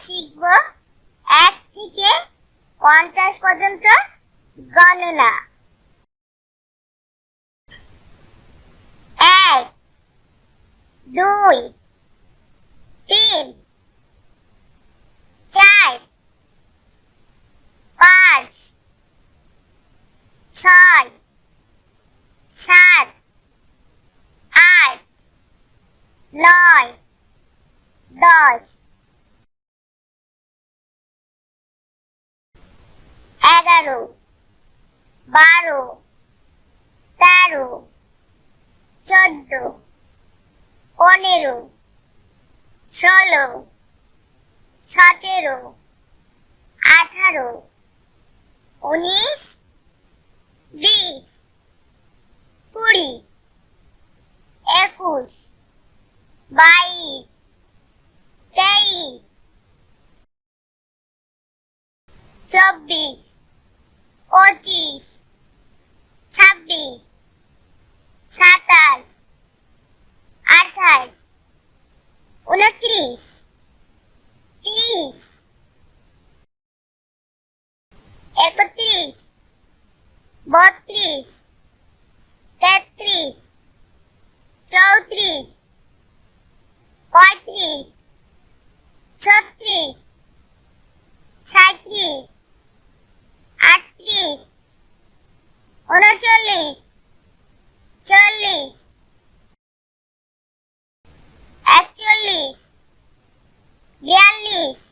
শিখব 1 থেকে 50 পর্যন্ত গণনা। 1 2 3 4 5 6 7 8 9 10 11 12 13 14 15 16 17 18 19 20 20 21 22 23 24 25 26 27 28 29 30 31 32 33 34 35 36 37 38 39 40 41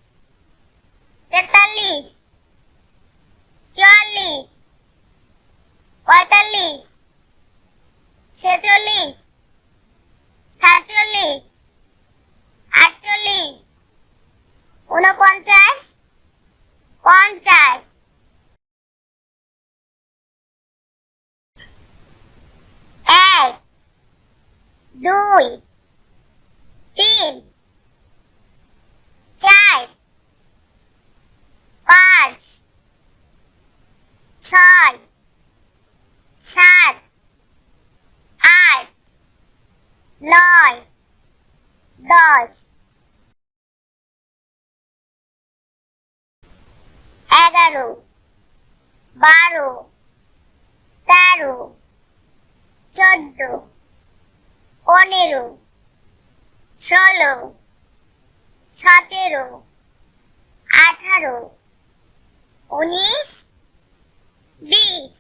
42 43 44 45 46 47 48 49 50 1 2 3 4 5 6 7 8 9 10 11 12 13 14 15 16 17 18 19 20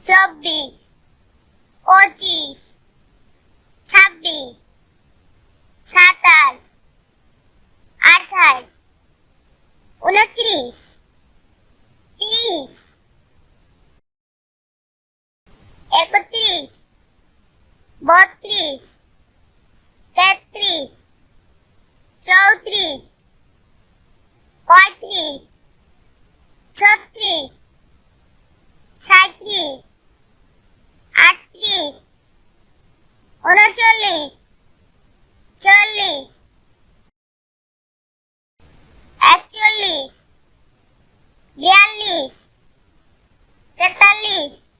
20 21 22 23 24 25 26 27 28 29 30 31 32 33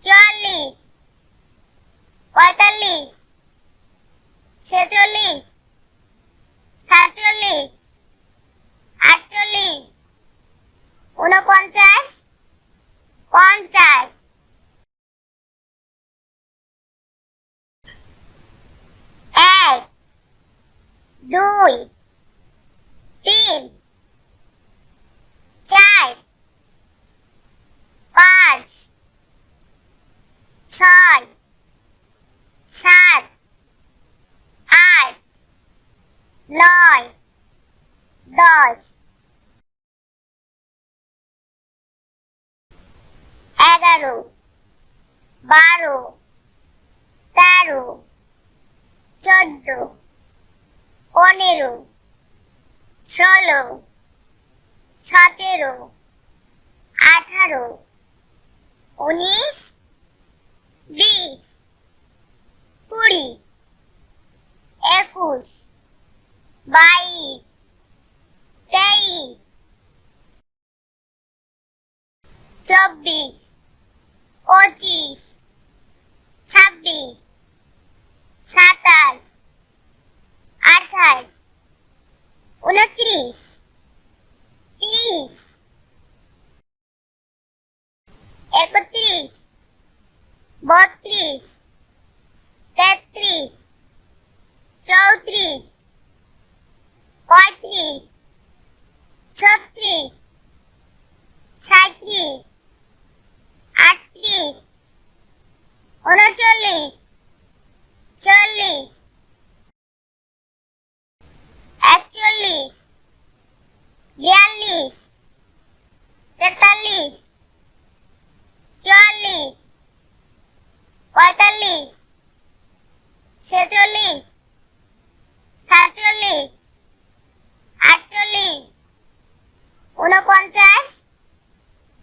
34 35 36 37 38 39 40 41 42 43 44 45 46 47 48 49 50 1 2 3 4 5 6 7 8 9 10 11 12 13 14 15 16 17 18 19 20 20 21 22 23 24 25 26 27 28 29 30 31 32 33 34 35 36 37 38 39 40 41 42 43 44 45 46 47 48 49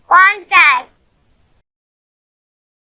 50